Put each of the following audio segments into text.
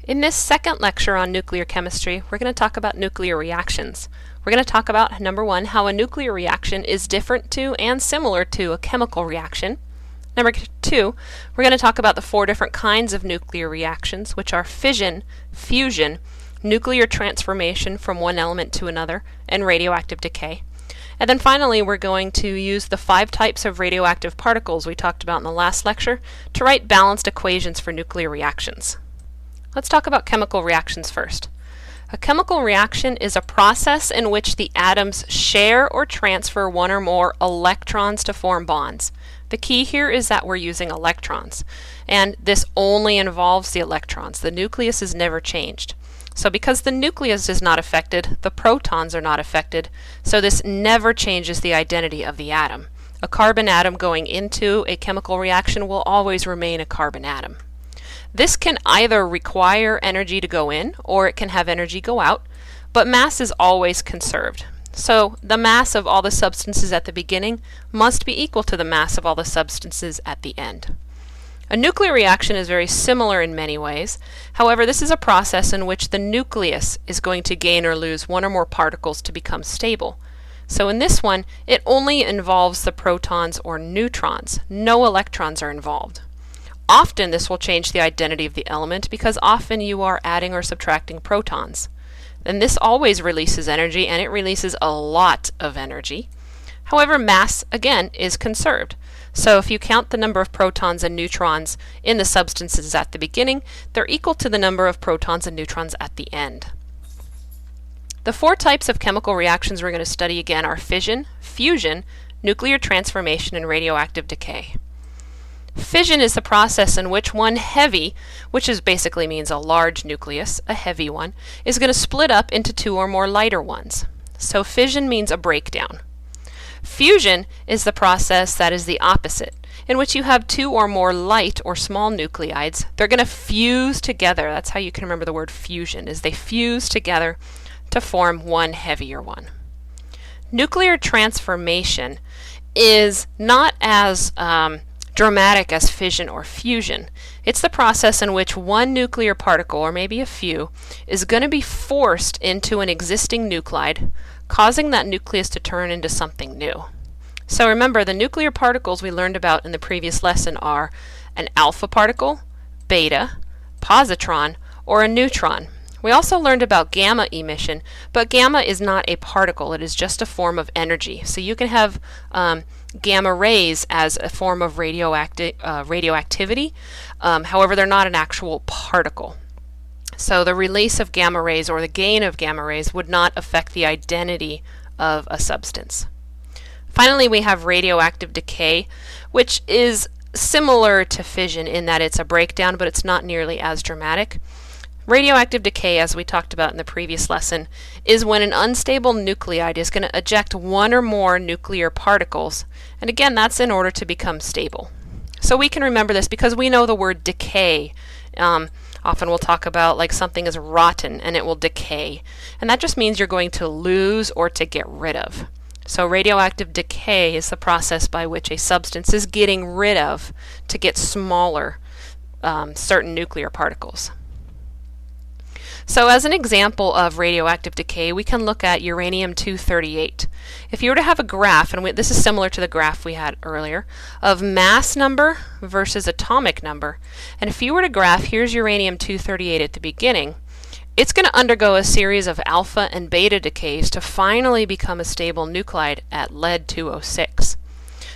In this second lecture on nuclear chemistry, we're going to talk about nuclear reactions. We're going to talk about, number one, how a nuclear reaction is different to and similar to a chemical reaction. Number two, we're going to talk about the four different kinds of nuclear reactions, which are fission, fusion, nuclear transformation from one element to another, and radioactive decay. And then finally, we're going to use the 5 types of radioactive particles we talked about in the last lecture to write balanced equations for nuclear reactions. Let's talk about chemical reactions first. A chemical reaction is a process in which the atoms share or transfer one or more electrons to form bonds. The key here is that we're using electrons, and this only involves the electrons. The nucleus is never changed. So because the nucleus is not affected, the protons are not affected, so this never changes the identity of the atom. A carbon atom going into a chemical reaction will always remain a carbon atom. This can either require energy to go in, or it can have energy go out, but mass is always conserved. So the mass of all the substances at the beginning must be equal to the mass of all the substances at the end. A nuclear reaction is very similar in many ways. However, this is a process in which the nucleus is going to gain or lose one or more particles to become stable. So in this one, it only involves the protons or neutrons. No electrons are involved. Often this will change the identity of the element because often you are adding or subtracting protons. And this always releases energy, and it releases a lot of energy. However, mass, again, is conserved. So if you count the number of protons and neutrons in the substances at the beginning, they're equal to the number of protons and neutrons at the end. The 4 types of chemical reactions we're going to study again are fission, fusion, nuclear transformation, and radioactive decay. Fission is the process in which one heavy, which basically means a large nucleus, a heavy one, is going to split up into 2 or more lighter ones. So fission means a breakdown. Fusion is the process that is the opposite, in which you have 2 or more light or small nuclides. They're going to fuse together. That's how you can remember the word fusion, is they fuse together to form one heavier one. Nuclear transformation is not as dramatic as fission or fusion. It's the process in which one nuclear particle, or maybe a few, is going to be forced into an existing nuclide, causing that nucleus to turn into something new. So remember, the nuclear particles we learned about in the previous lesson are an alpha particle, beta, positron, or a neutron. We also learned about gamma emission, but gamma is not a particle, it is just a form of energy. So you can have gamma rays as a form of radioactivity. However, they're not an actual particle. So the release of gamma rays or the gain of gamma rays would not affect the identity of a substance. Finally, we have radioactive decay, which is similar to fission in that it's a breakdown, but it's not nearly as dramatic. Radioactive decay, as we talked about in the previous lesson, is when an unstable nuclide is going to eject 1 or more nuclear particles, and again, that's in order to become stable. So we can remember this because we know the word decay. Often we'll talk about like something is rotten and it will decay, and that just means you're going to lose or to get rid of. So radioactive decay is the process by which a substance is getting rid of to get smaller certain nuclear particles. So as an example of radioactive decay, we can look at uranium-238. If you were to have a graph, and this is similar to the graph we had earlier, of mass number versus atomic number, and if you were to graph, here's uranium-238 at the beginning, it's going to undergo a series of alpha and beta decays to finally become a stable nuclide at lead-206.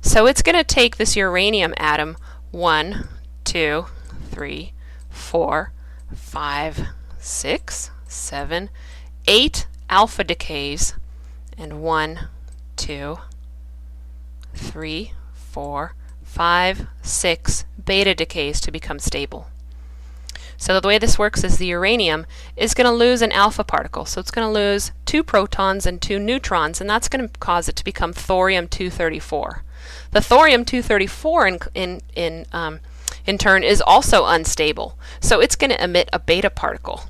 So it's going to take this uranium atom 1, 2, 3, 4, 5, 6, 7, 8 alpha decays, and 1, 2, 3, 4, 5, 6 beta decays to become stable. So the way this works is the uranium is going to lose an alpha particle, so it's going to lose 2 protons and 2 neutrons, and that's going to cause it to become thorium-234. The thorium-234 in turn is also unstable, so it's going to emit a beta particle,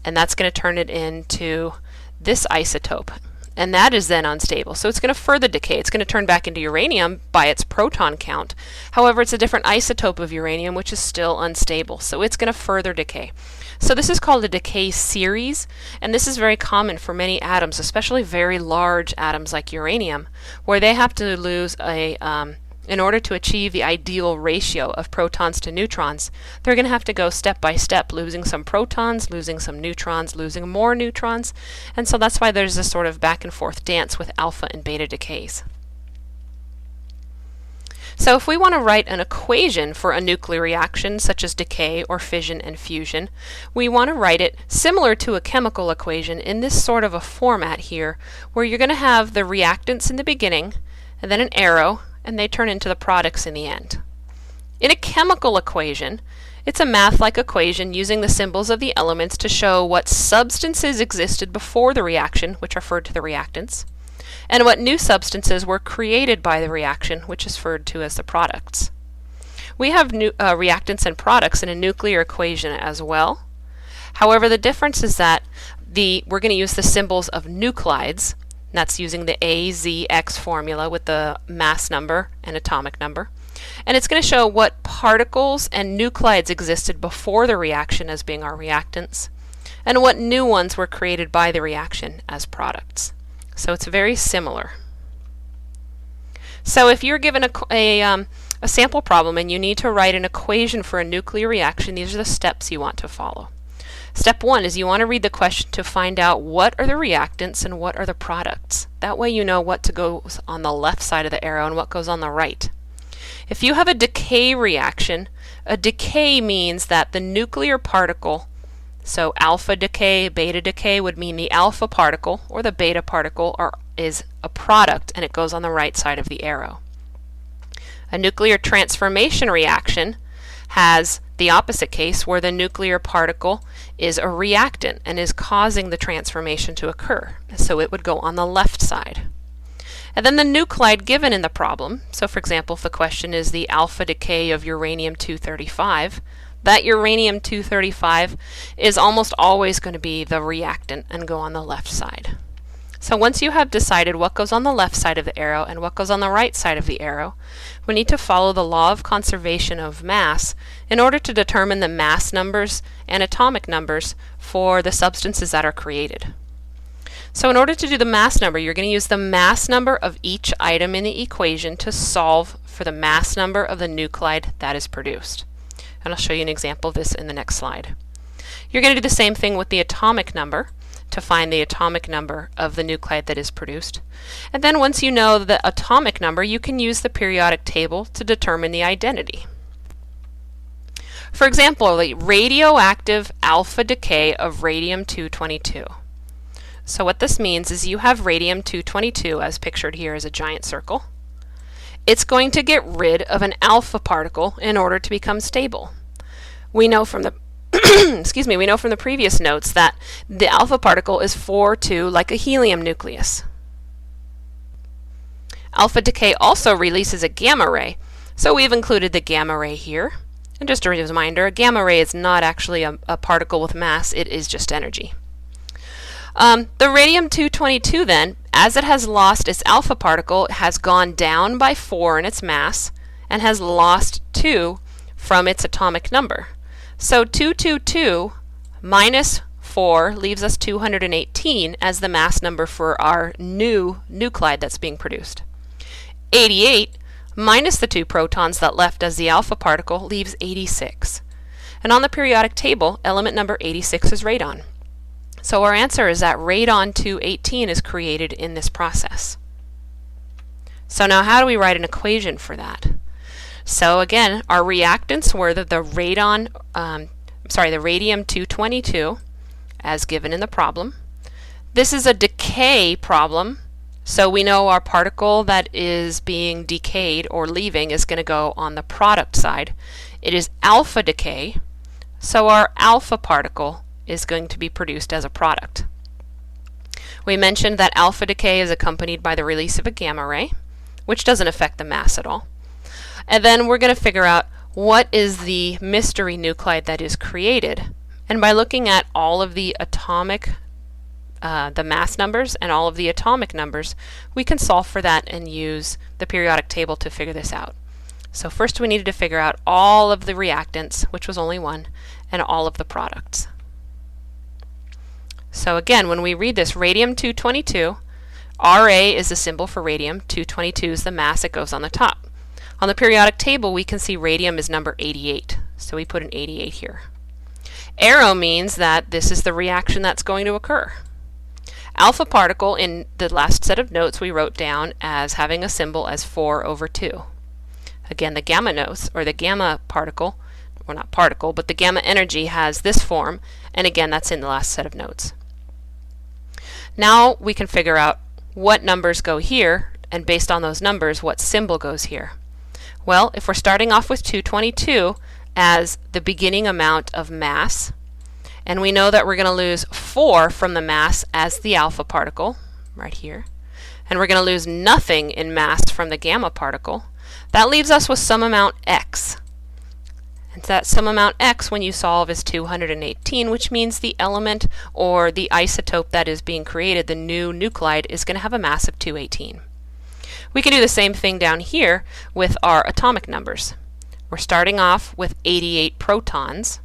and that's going to turn it into this isotope. and that is then unstable. So it's going to further decay. It's going to turn back into uranium by its proton count. However, it's a different isotope of uranium, which is still unstable. So it's going to further decay. So this is called a decay series, and this is very common for many atoms, especially very large atoms like uranium, where they have to lose in order to achieve the ideal ratio of protons to neutrons, they're going to have to go step by step, losing some protons, losing some neutrons, losing more neutrons, and so that's why there's this sort of back and forth dance with alpha and beta decays. So if we want to write an equation for a nuclear reaction, such as decay or fission and fusion, we want to write it similar to a chemical equation in this sort of a format here, where you're going to have the reactants in the beginning, and then an arrow, and they turn into the products in the end. In a chemical equation, it's a math-like equation using the symbols of the elements to show what substances existed before the reaction, which are referred to the reactants, and what new substances were created by the reaction, which is referred to as the products. We have reactants and products in a nuclear equation as well. However, the difference is that we're going to use the symbols of nuclides. That's using the AZX formula with the mass number and atomic number. And it's going to show what particles and nuclides existed before the reaction as being our reactants, and what new ones were created by the reaction as products. So it's very similar. So if you're given a sample problem and you need to write an equation for a nuclear reaction, these are the steps you want to follow. Step 1 is you want to read the question to find out what are the reactants and what are the products. That way you know what to go on the left side of the arrow and what goes on the right. If you have a decay reaction, a decay means that the nuclear particle, so alpha decay, beta decay would mean the alpha particle or the beta particle is a product, and it goes on the right side of the arrow. A nuclear transformation reaction has the opposite case, where the nuclear particle is a reactant and is causing the transformation to occur. So it would go on the left side. And then the nuclide given in the problem, so for example, if the question is the alpha decay of uranium-235, that uranium-235 is almost always going to be the reactant and go on the left side. So once you have decided what goes on the left side of the arrow and what goes on the right side of the arrow, we need to follow the law of conservation of mass in order to determine the mass numbers and atomic numbers for the substances that are created. So in order to do the mass number, you're going to use the mass number of each item in the equation to solve for the mass number of the nuclide that is produced. And I'll show you an example of this in the next slide. You're going to do the same thing with the atomic number to find the atomic number of the nuclide that is produced. And then once you know the atomic number, you can use the periodic table to determine the identity. For example, the radioactive alpha decay of radium-222. So what this means is you have radium-222, as pictured here as a giant circle. It's going to get rid of an alpha particle in order to become stable. We know from the we know from the previous notes that the alpha particle is 4-2 like a helium nucleus. Alpha decay also releases a gamma ray, so we've included the gamma ray here. And just a reminder, a gamma ray is not actually a particle with mass, it is just energy. The radium-222 then, as it has lost its alpha particle, has gone down by 4 in its mass and has lost 2 from its atomic number. So 222 minus 4 leaves us 218 as the mass number for our new nuclide that's being produced. 88 minus the 2 protons that left as the alpha particle leaves 86. And on the periodic table, element number 86 is radon. So our answer is that radon-218 is created in this process. So now how do we write an equation for that? So again, our reactants were the radium-222, as given in the problem. This is a decay problem, so we know our particle that is being decayed or leaving is going to go on the product side. It is alpha decay, so our alpha particle is going to be produced as a product. We mentioned that alpha decay is accompanied by the release of a gamma ray, which doesn't affect the mass at all. And then we're going to figure out what is the mystery nuclide that is created. And by looking at all of the atomic the mass numbers and all of the atomic numbers, we can solve for that and use the periodic table to figure this out. So first we needed to figure out all of the reactants, which was only one, and all of the products. So again, when we read this, radium-222, Ra is the symbol for radium, 222 is the mass that goes on the top. On the periodic table, we can see radium is number 88, so we put an 88 here. Arrow means that this is the reaction that's going to occur. Alpha particle, in the last set of notes, we wrote down as having a symbol as 4/2. Again, the gamma notes, or the gamma particle, well, not particle, but the gamma energy has this form, and again, that's in the last set of notes. Now we can figure out what numbers go here, and based on those numbers, what symbol goes here. Well, if we're starting off with 222 as the beginning amount of mass, and we know that we're going to lose 4 from the mass as the alpha particle, right here, and we're going to lose nothing in mass from the gamma particle, that leaves us with some amount x. And that some amount x, when you solve, is 218, which means the element or the isotope that is being created, the new nuclide, is going to have a mass of 218. We can do the same thing down here with our atomic numbers. We're starting off with 88 protons.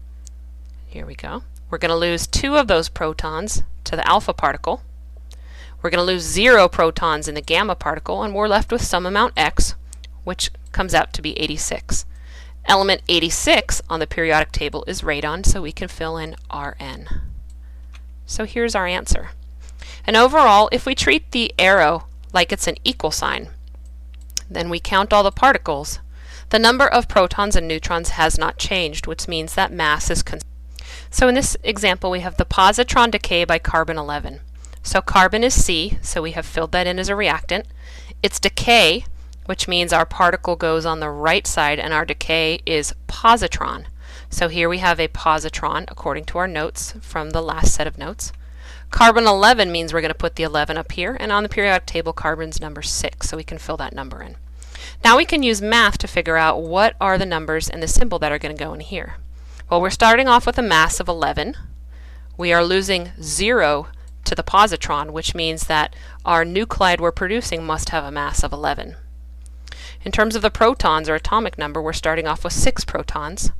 Here we go. We're going to lose 2 of those protons to the alpha particle. We're going to lose 0 protons in the gamma particle, and we're left with some amount x, which comes out to be 86. Element 86 on the periodic table is radon, so we can fill in Rn. So here's our answer. And overall, if we treat the arrow like it's an equal sign, then we count all the particles. The number of protons and neutrons has not changed, which means that mass is constant. So in this example, we have the positron decay by carbon-11. So carbon is C, so we have filled that in as a reactant. It's decay, which means our particle goes on the right side, and our decay is positron. So here we have a positron, according to our notes from the last set of notes. Carbon-11 means we're going to put the 11 up here, and on the periodic table, carbon's number 6, so we can fill that number in. Now we can use math to figure out what are the numbers and the symbol that are going to go in here. Well, we're starting off with a mass of 11. We are losing 0 to the positron, which means that our nuclide we're producing must have a mass of 11. In terms of the protons, or atomic number, we're starting off with 6 protons.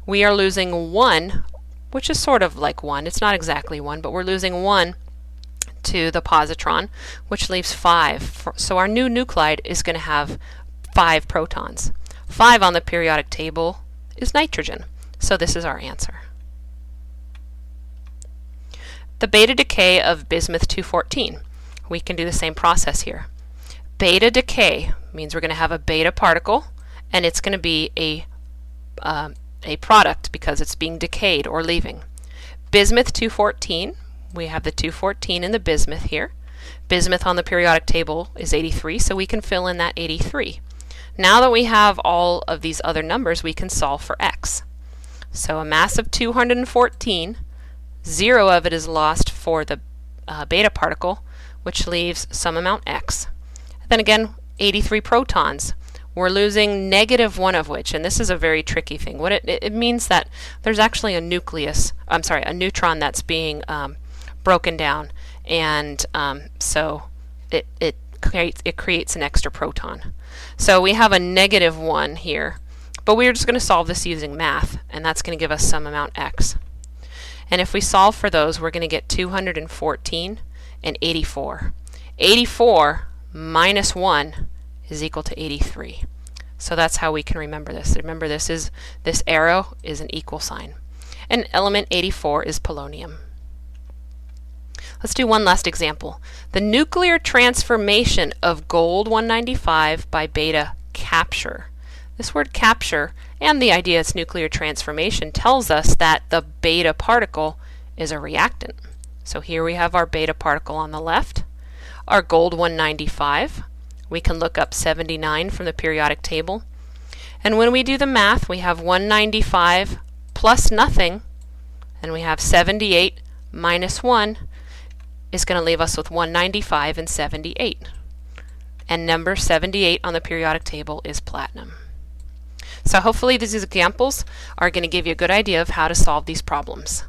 We are losing 1, which is sort of like 1. It's not exactly 1, but we're losing 1 to the positron, which leaves 5. So our new nuclide is going to have 5 protons. 5 on the periodic table is nitrogen. So this is our answer. The beta decay of bismuth-214. We can do the same process here. Beta decay means we're going to have a beta particle, and it's going to be a product because it's being decayed or leaving. Bismuth-214, we have the 214 in the bismuth here. Bismuth on the periodic table is 83, so we can fill in that 83. Now that we have all of these other numbers, we can solve for x. So a mass of 214, 0 of it is lost for the beta particle, which leaves some amount x. Then again, 83 protons. We're losing -1 of which, and this is a very tricky thing. What it means that there's actually a neutron that's being broken down, and so it creates an extra proton. So we have a -1 here, but we're just going to solve this using math, and that's going to give us some amount x. And if we solve for those, we're going to get 214 and 84. 84 minus 1 is equal to 83. So that's how we can remember this. Remember, this arrow is an equal sign. And element 84 is polonium. Let's do one last example. The nuclear transformation of gold-195 by beta capture. This word capture and the idea it's nuclear transformation tells us that the beta particle is a reactant. So here we have our beta particle on the left, our gold-195. We can look up 79 from the periodic table. And when we do the math, we have 195 plus nothing, and we have 78 minus 1 is going to leave us with 195 and 78. And number 78 on the periodic table is platinum. So hopefully these examples are going to give you a good idea of how to solve these problems.